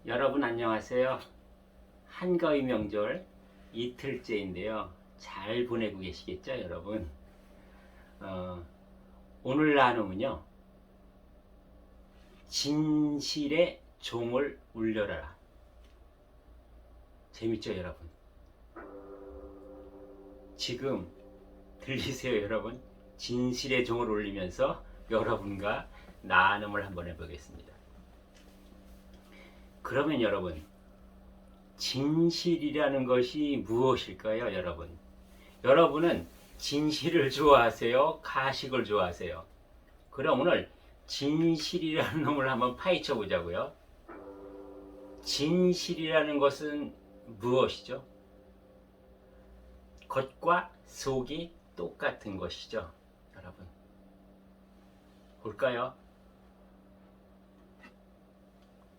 여러분 안녕하세요. 한가위 명절 이틀째인데요. 잘 보내고 계시겠죠, 여러분? 오늘 나눔은요. 진실의 종을 울려라. 재밌죠, 여러분? 지금 들리세요, 여러분? 진실의 종을 울리면서 여러분과 나눔을 한번 해보겠습니다. 그러면 여러분, 진실이라는 것이 무엇일까요, 여러분? 여러분은 진실을 좋아하세요? 가식을 좋아하세요? 그럼 오늘 진실이라는 놈을 한번 파헤쳐 보자고요. 진실이라는 것은 무엇이죠? 겉과 속이 똑같은 것이죠, 여러분. 볼까요?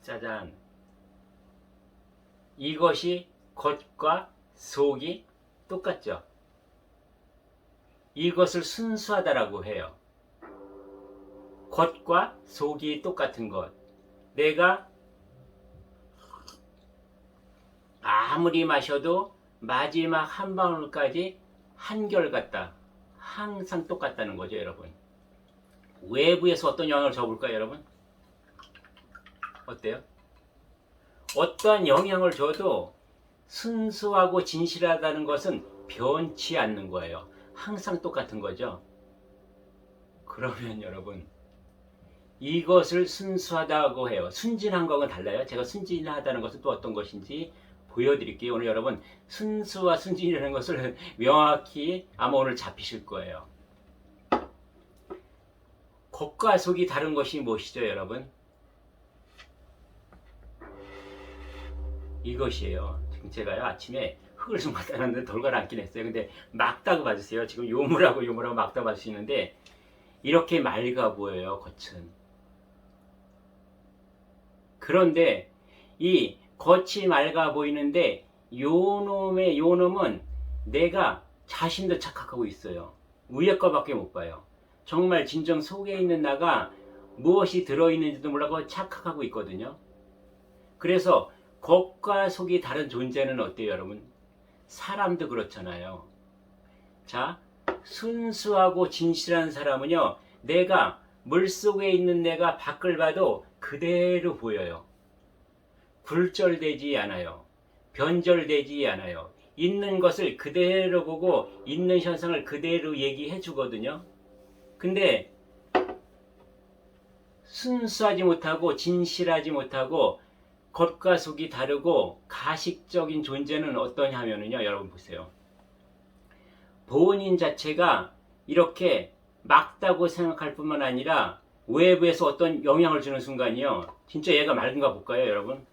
짜잔. 이것이 겉과 속이 똑같죠. 이것을 순수하다라고 해요. 겉과 속이 똑같은 것. 내가 아무리 마셔도 마지막 한 방울까지 한결같다. 항상 똑같다는 거죠, 여러분. 외부에서 어떤 영향을 줘볼까요, 여러분? 어때요? 어떠한 영향을 줘도 순수하고 진실하다는 것은 변치 않는 거예요. 항상 똑같은 거죠. 그러면 여러분, 이것을 순수하다고 해요. 순진한 거는 달라요. 제가 순진하다는 것은 또 어떤 것인지 보여드릴게요. 오늘 여러분, 순수와 순진이라는 것을 명확히 아마 오늘 잡히실 거예요. 겉과 속이 다른 것이 무엇이죠, 여러분? 이것이에요. 지금 제가요 아침에 흙을 좀 갖다 놨는데 돌걸 앉긴 했어요. 근데 막다고 봐주세요. 지금 요물하고 막다 봐주시는데 이렇게 맑아 보여요, 겉은. 그런데 이 겉이 맑아 보이는데 요놈은 내가 자신도 착각하고 있어요. 위에 거밖에 못 봐요. 정말 진정 속에 있는 나가 무엇이 들어있는지도 몰라고 착각하고 있거든요. 그래서 겉과 속이 다른 존재는 어때요, 여러분? 사람도 그렇잖아요. 자, 순수하고 진실한 사람은요, 내가 물속에 있는 내가 밖을 봐도 그대로 보여요. 굴절되지 않아요. 변절되지 않아요. 있는 것을 그대로 보고 있는 현상을 그대로 얘기해 주거든요. 근데 순수하지 못하고 진실하지 못하고 겉과 속이 다르고 가식적인 존재는 어떠냐 하면요, 여러분 보세요. 본인 자체가 이렇게 맑다고 생각할 뿐만 아니라 외부에서 어떤 영향을 주는 순간이요, 진짜 얘가 맑은가 볼까요, 여러분?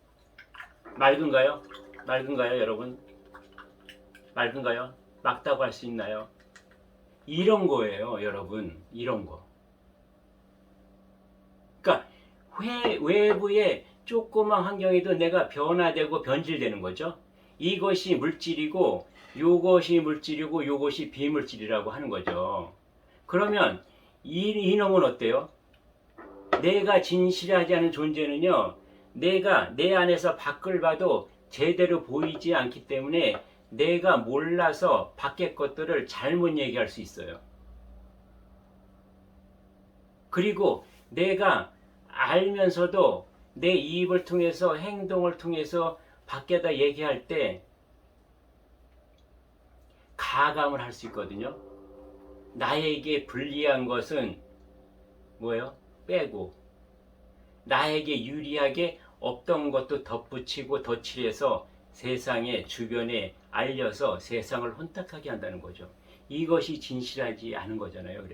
맑은가요? 맑은가요, 여러분? 맑은가요? 맑다고 할 수 있나요? 이런 거예요, 여러분. 이런 거. 그러니까 외부에 조그만 환경에도 내가 변화되고 변질되는 거죠. 이것이 물질이고 요것이 물질이고 요것이 비물질이라고 하는 거죠. 그러면 이놈은 어때요? 내가 진실하지 않은 존재는요, 내가 내 안에서 밖을 봐도 제대로 보이지 않기 때문에 내가 몰라서 밖의 것들을 잘못 얘기할 수 있어요. 그리고 내가 알면서도 내 입을 통해서 행동을 통해서 밖에다 얘기할 때 가감을 할 수 있거든요. 나에게 불리한 것은 뭐예요? 빼고 나에게 유리하게 없던 것도 덧붙이고 덧칠해서 세상에 주변에 알려서 세상을 혼탁하게 한다는 거죠. 이것이 진실하지 않은 거잖아요.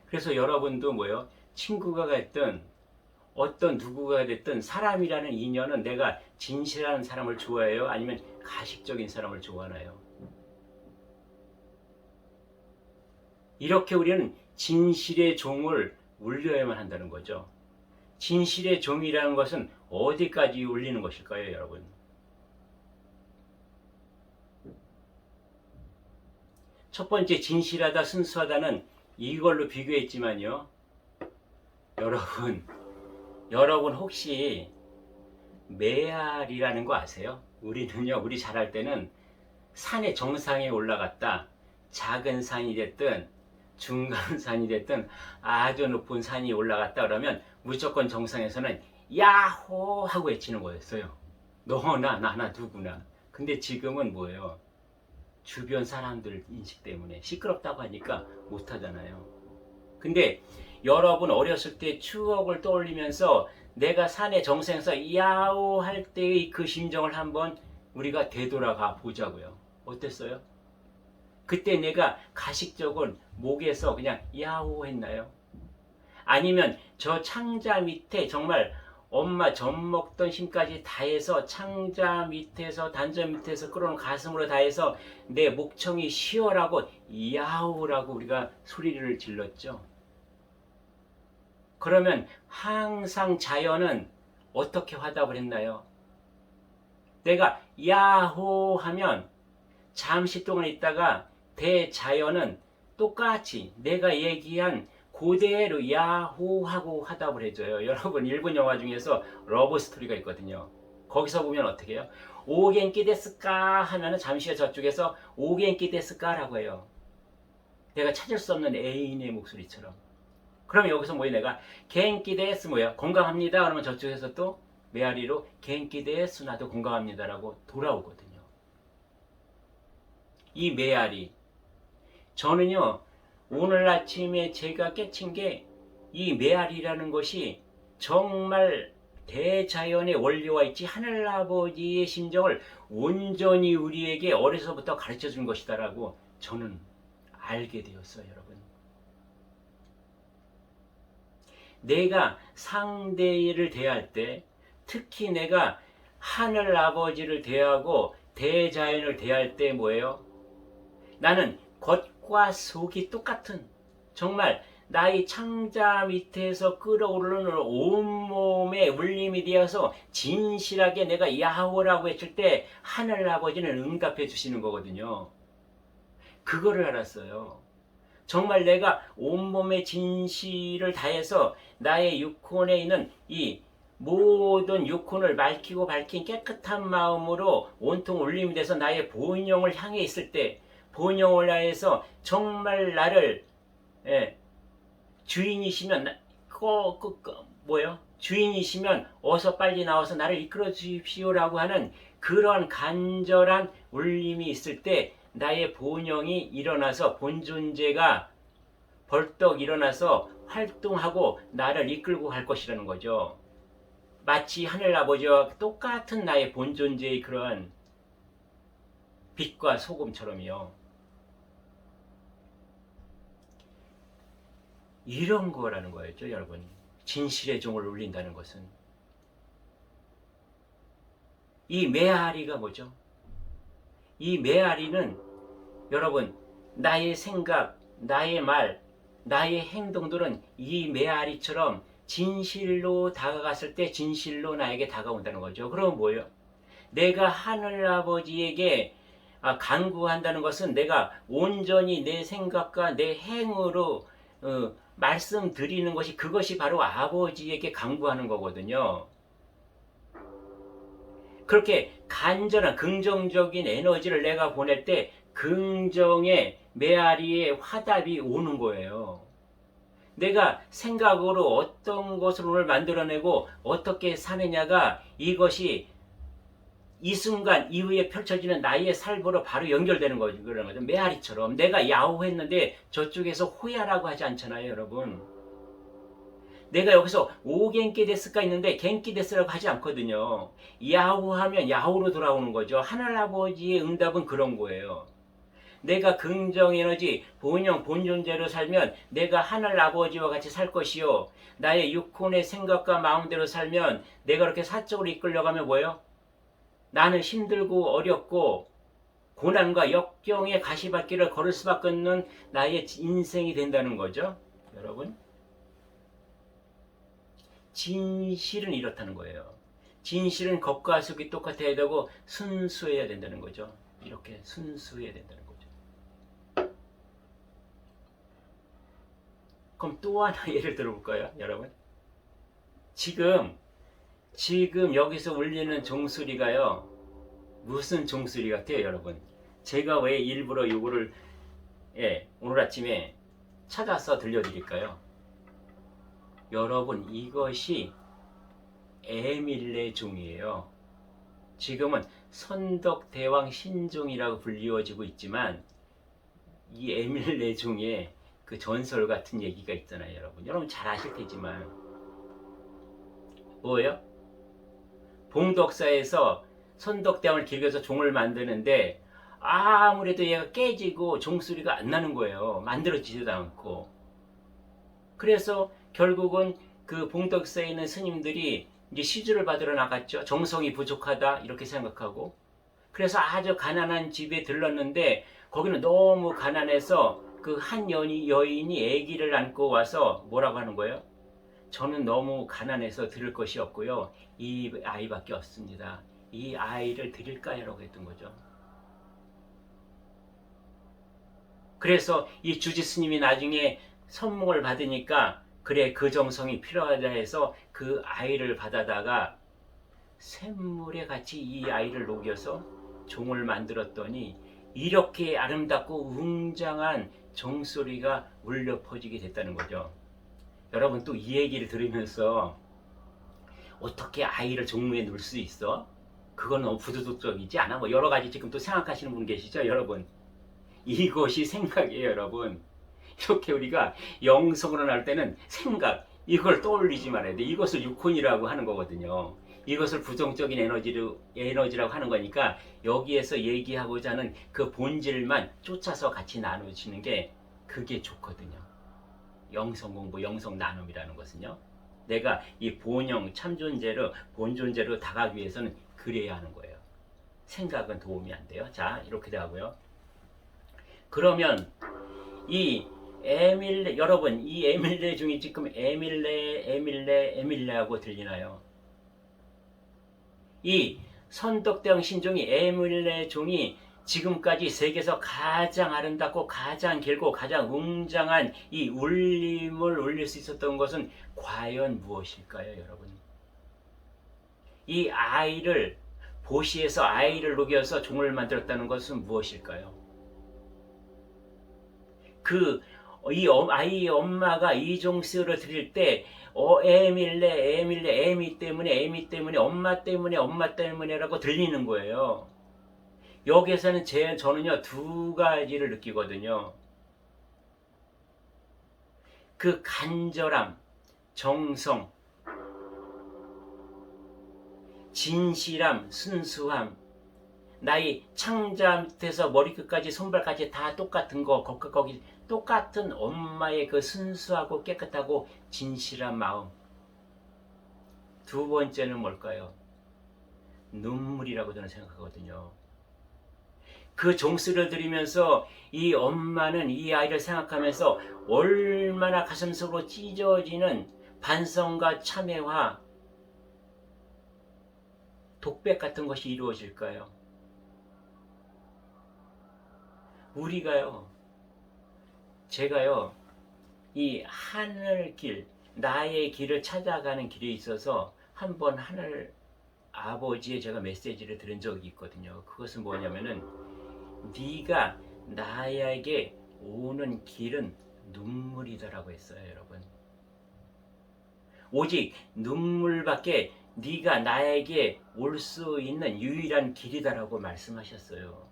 그래서 여러분도 뭐예요? 친구가 됐든 어떤 누구가 됐든 사람이라는 인연은 내가 진실한 사람을 좋아해요? 아니면 가식적인 사람을 좋아하나요? 이렇게 우리는 진실의 종을 울려야만 한다는 거죠. 진실의 종이라는 것은 어디까지 울리는 것일까요, 여러분? 첫 번째 진실하다, 순수하다는 이걸로 비교했지만요. 여러분 혹시 메아리라는 거 아세요? 우리는요, 우리 자랄 때는 산의 정상에 올라갔다. 작은 산이 됐든 중간 산이 됐든 아주 높은 산이 올라갔다 그러면 무조건 정상에서는 야호 하고 외치는 거였어요. 너나 나나 누구나. 근데 지금은 뭐예요? 주변 사람들 인식 때문에 시끄럽다고 하니까 못하잖아요. 근데 여러분 어렸을 때 추억을 떠올리면서 내가 산의 정상에서 야호 할 때의 그 심정을 한번 우리가 되돌아가 보자고요. 어땠어요? 그때 내가 가식적인 목에서 그냥 야호 했나요? 아니면 저 창자 밑에 정말 엄마 젖 먹던 힘까지 다해서 창자 밑에서 단전 밑에서 끌어온 가슴으로 다해서 내 목청이 쉬어라고 야호라고 우리가 소리를 질렀죠. 그러면 항상 자연은 어떻게 화답을 했나요? 내가 야호 하면 잠시 동안 있다가 대자연은 똑같이 내가 얘기한 그대로 야호하고 화답을 해줘요. 여러분 일본 영화 중에서 러브 스토리가 있거든요. 거기서 보면 어떻게 해요? 오겐키 데스까 하면은 잠시 후에 저쪽에서 오겐키 데스까라고 해요. 내가 찾을 수 없는 애인의 목소리처럼. 그러면 여기서 뭐예요? 내가 겐키 데스 뭐야? 건강합니다. 그러면 저쪽에서 또 메아리로 겐키 데스 나도 건강합니다라고 돌아오거든요. 이 메아리 저는요 오늘 아침에 제가 깨친 게 이 메아리라는 것이 정말 대자연의 원리와 있지 하늘아버지의 심정을 온전히 우리에게 어려서부터 가르쳐 준 것이다라고 저는 알게 되었어요. 여러분, 내가 상대를 대할 때 특히 내가 하늘아버지를 대하고 대자연을 대할 때 뭐예요? 나는 겉과 속이 똑같은 정말 나의 창자 밑에서 끌어오르는 온몸에 울림이 되어서 진실하게 내가 야호라고 했을 때 하늘아버지는 응답해 주시는 거거든요. 그거를 알았어요. 정말 내가 온몸의 진실을 다해서 나의 육혼에 있는 이 모든 육혼을 맑히고 밝힌 깨끗한 마음으로 온통 울림이 돼서 나의 본영을 향해 있을 때 본영을 향해서 정말 나를 주인이시면 뭐요? 주인이시면 어서 빨리 나와서 나를 이끌어 주십시오라고 하는 그러한 간절한 울림이 있을 때 나의 본영이 일어나서 본존재가 벌떡 일어나서 활동하고 나를 이끌고 갈 것이라는 거죠. 마치 하늘아버지와 똑같은 나의 본존재의 그러한 빛과 소금처럼요. 이런 거라는 거였죠, 여러분. 진실의 종을 울린다는 것은. 이 메아리가 뭐죠? 이 메아리는 여러분, 나의 생각, 나의 말, 나의 행동들은 이 메아리처럼 진실로 다가갔을 때 진실로 나에게 다가온다는 거죠. 그럼 뭐예요? 내가 하늘아버지에게 간구한다는 것은 내가 온전히 내 생각과 내 행으로 말씀드리는 것이 그것이 바로 아버지에게 간구하는 거거든요. 그렇게 간절한 긍정적인 에너지를 내가 보낼 때 긍정의 메아리의 화답이 오는 거예요. 내가 생각으로 어떤 것을 오늘 만들어내고 어떻게 사느냐가 이것이 이 순간 이후에 펼쳐지는 나의 삶으로 바로 연결되는 거죠. 그런 거죠. 메아리처럼 내가 야호했는데 저쪽에서 호야라고 하지 않잖아요, 여러분. 내가 여기서 오겐키 데스가 있는데 겐키 데스라고 하지 않거든요. 야호하면 야호로 돌아오는 거죠. 하늘아버지의 응답은 그런 거예요. 내가 긍정 에너지, 본영, 본존재로 살면 내가 하늘아버지와 같이 살 것이요. 나의 육혼의 생각과 마음대로 살면 내가 그렇게 사적으로 이끌려가면 뭐예요? 나는 힘들고 어렵고 고난과 역경의 가시밭길을 걸을 수밖에 없는 나의 인생이 된다는 거죠. 여러분, 진실은 이렇다는 거예요. 진실은 겉과 속이 똑같아야 되고 순수해야 된다는 거죠. 이렇게 순수해야 된다는 거죠. 그럼 또 하나 예를 들어볼까요, 여러분? 지금 지금 여기서 울리는 종소리가요. 무슨 종소리 같아요, 여러분? 제가 왜 일부러 요거를 오늘 아침에 찾아서 들려드릴까요? 여러분, 이것이 에밀레 종이에요. 지금은 선덕대왕 신종이라고 불리워지고 있지만 이 에밀레 종의 그 전설 같은 얘기가 있잖아요, 여러분. 여러분 잘 아실 테지만 뭐예요? 봉덕사에서 선덕대왕을 길겨서 종을 만드는데 아무래도 얘가 깨지고 종소리가 안 나는 거예요. 만들어지지도 않고. 그래서 결국은 그 봉덕사에 있는 스님들이 이제 시주를 받으러 나갔죠. 정성이 부족하다 이렇게 생각하고. 그래서 아주 가난한 집에 들렀는데 거기는 너무 가난해서 그 한 여인이 아기를 안고 와서 뭐라고 하는 거예요? 저는 너무 가난해서 드릴 것이 없고요. 이 아이밖에 없습니다. 이 아이를 드릴까요? 라고 했던 거죠. 그래서 이 주지 스님이 나중에 선몽을 받으니까 그래 그 정성이 필요하다 해서 그 아이를 받아다가 샘물에 같이 이 아이를 녹여서 종을 만들었더니 이렇게 아름답고 웅장한 종소리가 울려 퍼지게 됐다는 거죠. 여러분 또 이 얘기를 들으면서 어떻게 아이를 종로에 넣을 수 있어? 그건 너무 부도덕적이지 않아? 뭐 여러 가지 지금 또 생각하시는 분 계시죠, 여러분? 이것이 생각이에요, 여러분. 이렇게 우리가 영성으로 나올 때는 생각, 이걸 떠올리지 말아야 돼. 이것을 육혼이라고 하는 거거든요. 이것을 부정적인 에너지라고 하는 거니까 여기에서 얘기하고자 하는 그 본질만 쫓아서 같이 나누시는 게 그게 좋거든요. 영성 공부, 영성 나눔이라는 것은요. 내가 이 본영, 참존재로, 본존재로 다가가기 위해서는 그래야 하는 거예요. 생각은 도움이 안 돼요. 자, 이렇게 되고요. 그러면 이 에밀레, 여러분 이 에밀레 중에 지금 에밀레하고 들리나요? 이 선덕대왕 신종이 에밀레 종이 지금까지 세계에서 가장 아름답고 가장 길고 가장 웅장한 이 울림을 울릴 수 있었던 것은 과연 무엇일까요, 여러분? 이 아이를 보시에서 아이를 녹여서 종을 만들었다는 것은 무엇일까요? 이 아이의 엄마가 이 종씨를 드릴 때 에밀레 애미 때문에 엄마 때문에라고 들리는 거예요. 여기에서는 저는요 두 가지를 느끼거든요. 그 간절함, 정성, 진실함, 순수함, 나의 창자 밑에서 머리끝까지 손발까지 다 똑같은 거, 거기 똑같은 엄마의 그 순수하고 깨끗하고 진실한 마음. 두 번째는 뭘까요? 눈물이라고 저는 생각하거든요. 그 종소리를 들으면서 이 엄마는 이 아이를 생각하면서 얼마나 가슴속으로 찢어지는 반성과 참회와 독백 같은 것이 이루어질까요? 우리가요, 제가요, 이 하늘길, 나의 길을 찾아가는 길에 있어서 한번 하늘 아버지의 제가 메시지를 들은 적이 있거든요. 그것은 뭐냐면은 네가 나에게 오는 길은 눈물이다라고 했어요, 여러분. 오직 눈물밖에 네가 나에게 올 수 있는 유일한 길이다라고 말씀하셨어요.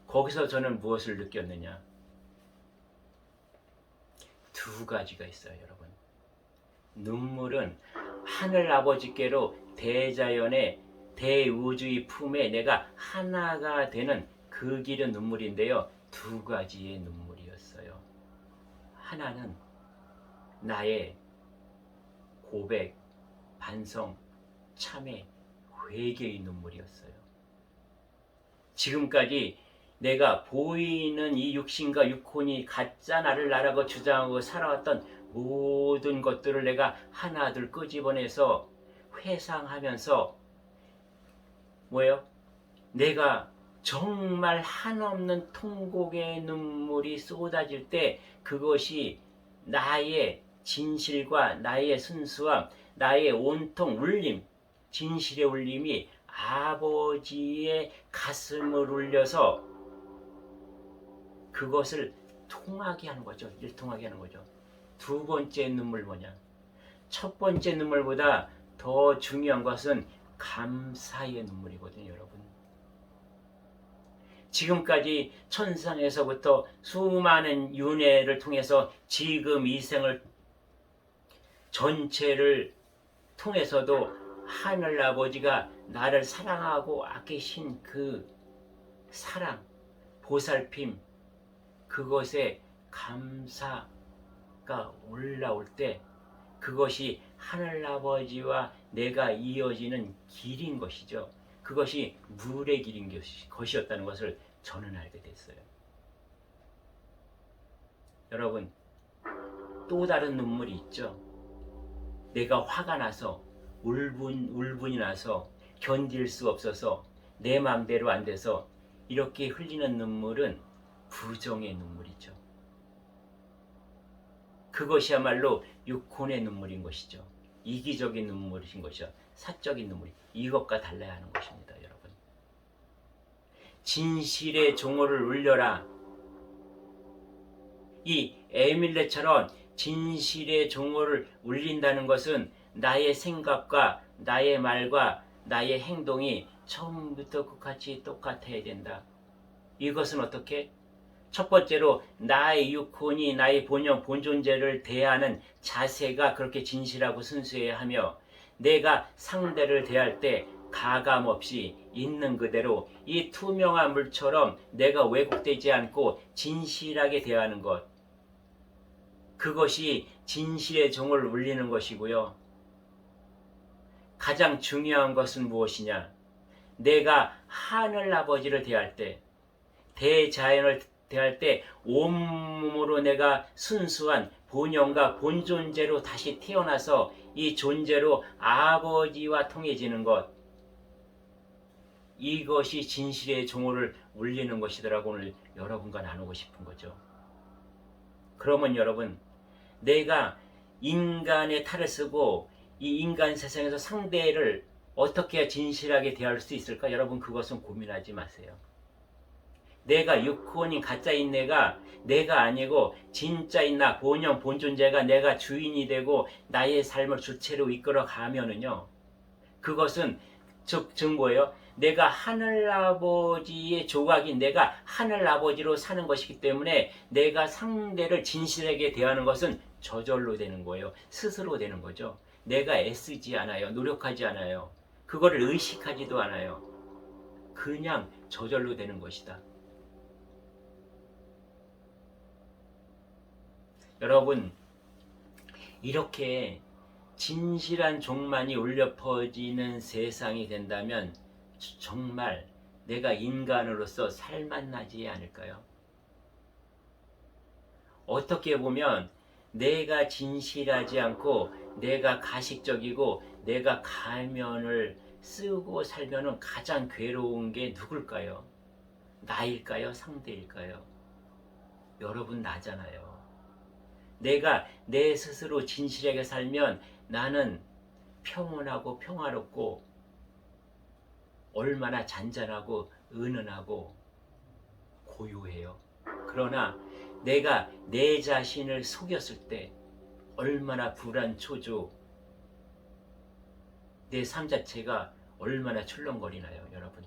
거기서 저는 무엇을 느꼈느냐? 두 가지가 있어요, 여러분. 눈물은 하늘 아버지께로 대자연의 대우주의 품에 내가 하나가 되는 그 길은 눈물인데요. 두 가지의 눈물이었어요. 하나는 나의 고백, 반성, 참회, 회개의 눈물이었어요. 지금까지 내가 보이는 이 육신과 육혼이 가짜 나를 나라고 주장하고 살아왔던 모든 것들을 내가 하나둘 끄집어내서 회상하면서 뭐예요? 내가 정말 한없는 통곡의 눈물이 쏟아질 때 그것이 나의 진실과 나의 순수함, 나의 온통 울림, 진실의 울림이 아버지의 가슴을 울려서 그것을 통하게 하는 거죠. 일통하게 하는 거죠. 두 번째 눈물 뭐냐? 첫 번째 눈물보다 더 중요한 것은 감사의 눈물이거든요, 여러분. 지금까지 천상에서부터 수많은 윤회를 통해서 지금 이 생을 전체를 통해서도 하늘 아버지가 나를 사랑하고 아끼신 그 사랑, 보살핌, 그것에 감사가 올라올 때 그것이 하늘 아버지와 내가 이어지는 길인 것이죠. 그것이 물의 길인 것이었다는 것을 저는 알게 됐어요. 여러분, 또 다른 눈물이 있죠. 내가 화가 나서 울분이 나서 견딜 수 없어서 내 마음대로 안 돼서 이렇게 흘리는 눈물은 부정의 눈물이죠. 그것이야말로 육혼의 눈물인 것이죠. 이기적인 눈물인 것이죠. 사적인 눈물이 이것과 달라야 하는 것입니다, 여러분. 진실의 종호를 울려라. 이 에밀레처럼 진실의 종호를 울린다는 것은 나의 생각과 나의 말과 나의 행동이 처음부터 끝까지 똑같아야 된다. 이것은 어떻게? 첫 번째로 나의 육혼이 나의 본존재를 대하는 자세가 그렇게 진실하고 순수해야 하며, 내가 상대를 대할 때 가감없이 있는 그대로 이 투명한 물처럼 내가 왜곡되지 않고 진실하게 대하는 것, 그것이 진실의 종을 울리는 것이고요. 가장 중요한 것은 무엇이냐? 내가 하늘 아버지를 대할 때, 대자연을 대할 때 온몸으로 내가 순수한 본영과 본존재로 다시 태어나서 이 존재로 아버지와 통해지는 것, 이것이 진실의 종호를 울리는 것이더라고 오늘 여러분과 나누고 싶은 거죠. 그러면 여러분, 내가 인간의 탈을 쓰고 이 인간 세상에서 상대를 어떻게 해야 진실하게 대할 수 있을까? 여러분, 그것은 고민하지 마세요. 내가 육혼인 가짜인 내가 아니고 진짜인 나, 본영 본존재가 내가 주인이 되고 나의 삶을 주체로 이끌어 가면은요, 그것은 즉 뭐예요? 내가 하늘아버지의 조각인 내가 하늘아버지로 사는 것이기 때문에 내가 상대를 진실하게 대하는 것은 저절로 되는 거예요. 스스로 되는 거죠. 내가 애쓰지 않아요. 노력하지 않아요. 그거를 의식하지도 않아요. 그냥 저절로 되는 것이다. 여러분, 이렇게 진실한 종만이 울려 퍼지는 세상이 된다면 정말 내가 인간으로서 살맛나지 않을까요? 어떻게 보면 내가 진실하지 않고 내가 가식적이고 내가 가면을 쓰고 살면은 가장 괴로운 게 누굴까요? 나일까요? 상대일까요? 여러분, 나잖아요. 내가 내 스스로 진실하게 살면 나는 평온하고 평화롭고 얼마나 잔잔하고 은은하고 고요해요. 그러나 내가 내 자신을 속였을 때 얼마나 불안초조, 내 삶 자체가 얼마나 출렁거리나요, 여러분.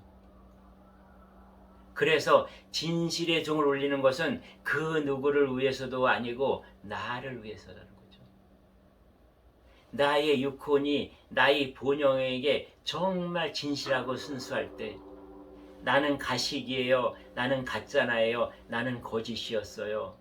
그래서 진실의 종을 울리는 것은 그 누구를 위해서도 아니고 나를 위해서라는 거죠. 나의 육혼이 나의 본영에게 정말 진실하고 순수할 때, 나는 가식이에요, 나는 가짜나예요, 나는 거짓이었어요,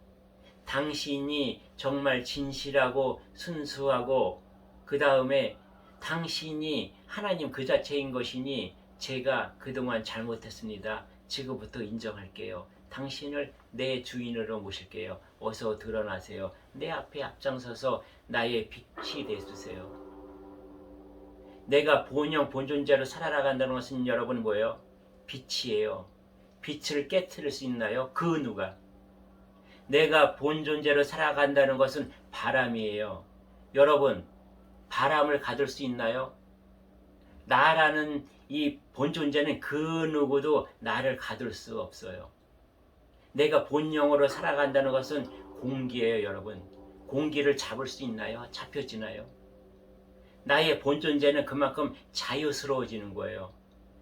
당신이 정말 진실하고 순수하고 그 다음에 당신이 하나님 그 자체인 것이니 제가 그동안 잘못했습니다. 지금부터 인정할게요. 당신을 내 주인으로 모실게요. 어서 드러나세요. 내 앞에 앞장서서 나의 빛이 되주세요. 내가 본영 본존재로 살아나간다는 것은 여러분 뭐예요? 빛이에요. 빛을 깨트릴 수 있나요? 그 누가? 내가 본존재로 살아간다는 것은 바람이에요. 여러분, 바람을 가둘 수 있나요? 나라는 이 본존재는 그 누구도 나를 가둘 수 없어요. 내가 본영으로 살아간다는 것은 공기예요, 여러분. 공기를 잡을 수 있나요? 잡혀지나요? 나의 본존재는 그만큼 자유스러워지는 거예요.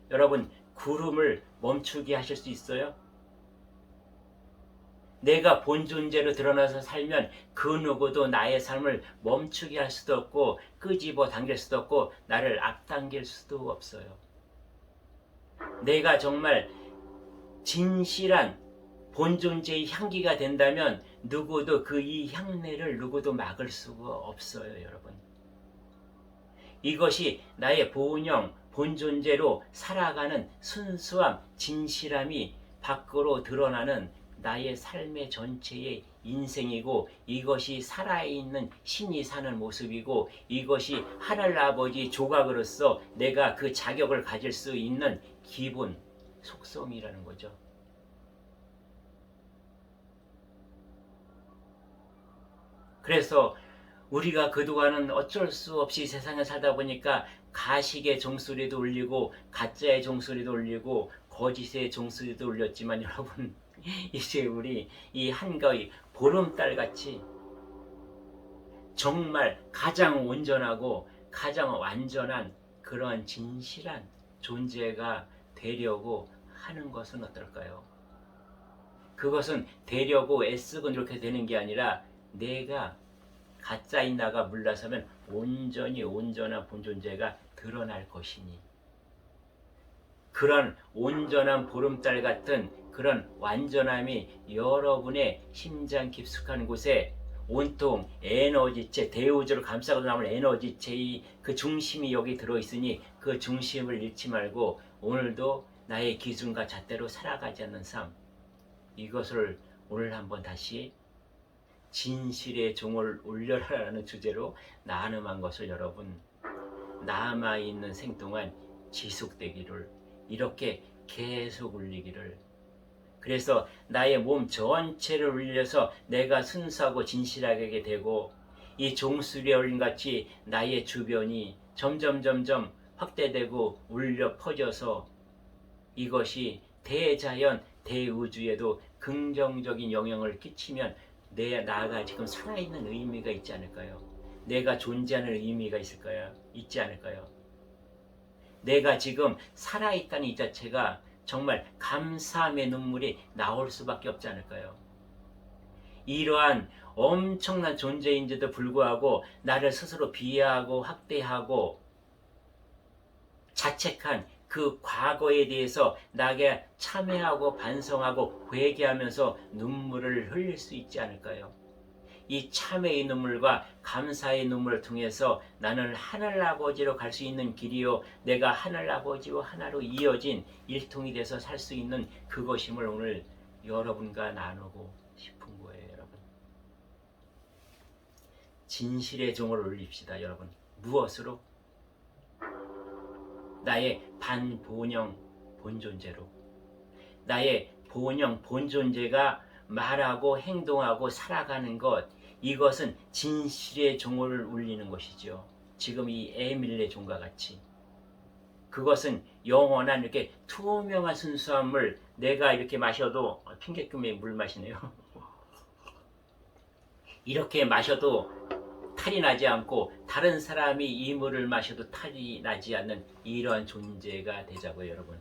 여러분, 구름을 멈추게 하실 수 있어요? 내가 본존재로 드러나서 살면 그 누구도 나의 삶을 멈추게 할 수도 없고 끄집어 당길 수도 없고 나를 앞당길 수도 없어요. 내가 정말 진실한 본존재의 향기가 된다면 누구도 그 이 향내를 누구도 막을 수가 없어요, 여러분. 이것이 나의 본영, 본존재로 살아가는 순수함, 진실함이 밖으로 드러나는 나의 삶의 전체의 인생이고, 이것이 살아있는 신이 사는 모습이고, 이것이 하늘 아버지 조각으로서 내가 그 자격을 가질 수 있는 기분, 속성이라는 거죠. 그래서 우리가 그동안은 어쩔 수 없이 세상에 살다 보니까 가식의 종소리도 울리고 가짜의 종소리도 울리고 거짓의 종소리도 울렸지만 여러분, 이제 우리 이 한가위 보름달같이 정말 가장 온전하고 가장 완전한 그러한 진실한 존재가 되려고 하는 것은 어떨까요? 그것은 되려고 애쓰고 이렇게 되는 게 아니라 내가 가짜인 나가 물러서면 온전히 온전한 본존재가 드러날 것이니, 그런 온전한 보름달 같은 그런 완전함이 여러분의 심장 깊숙한 곳에 온통 에너지체, 대우주를 감싸고 남을 에너지체의 그 중심이 여기 들어있으니 그 중심을 잃지 말고 오늘도 나의 기준과 잣대로 살아가지 않는 삶, 이것을 오늘 한번 다시 진실의 종을 울려라라는 주제로 나눔한 것을 여러분, 남아있는 생 동안 지속되기를, 이렇게 계속 울리기를, 그래서 나의 몸 전체를 울려서 내가 순수하고 진실하게 되고 이 종소리에 울림같이 나의 주변이 점점 확대되고 울려 퍼져서 이것이 대자연, 대우주에도 긍정적인 영향을 끼치면 나가 지금 살아있는 의미가 있지 않을까요? 내가 존재하는 의미가 있지 않을까요? 내가 지금 살아있다는 이 자체가 정말 감사함의 눈물이 나올 수밖에 없지 않을까요? 이러한 엄청난 존재인데도 불구하고 나를 스스로 비하하고 학대하고 자책한 그 과거에 대해서 나에게 참회하고 반성하고 회개하면서 눈물을 흘릴 수 있지 않을까요? 이 참회의 눈물과 감사의 눈물을 통해서 나는 하늘아버지로 갈 수 있는 길이요, 내가 하늘아버지와 하나로 이어진 일통이 돼서 살 수 있는 그것임을 오늘 여러분과 나누고 싶은 거예요. 여러분, 진실의 종을 올립시다. 여러분, 무엇으로? 나의 반본영 본존재로, 나의 본영 본존재가 말하고 행동하고 살아가는 것, 이것은 진실의 종을 울리는 것이죠. 지금 이 에밀레 종과 같이 그것은 영원한 이렇게 투명한 순수함을 내가 이렇게 마셔도 핑계금에 물 마시네요. 이렇게 마셔도 탈이 나지 않고 다른 사람이 이 물을 마셔도 탈이 나지 않는 이러한 존재가 되자고요. 여러분,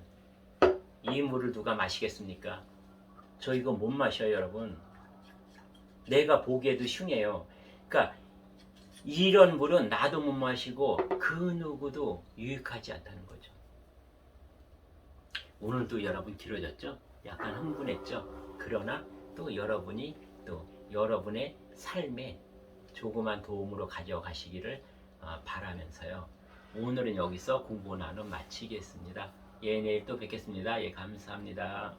이 물을 누가 마시겠습니까? 저 이거 못 마셔요. 여러분, 내가 보기에도 흉해요. 그러니까 이런 물은 나도 못 마시고 그 누구도 유익하지 않다는 거죠. 오늘도 여러분 길어졌죠? 약간 흥분했죠? 그러나 또 여러분이 또 여러분의 삶에 조그만 도움으로 가져가시기를 바라면서요. 오늘은 여기서 공부 나눔 마치겠습니다. 예, 내일 또 뵙겠습니다. 예, 감사합니다.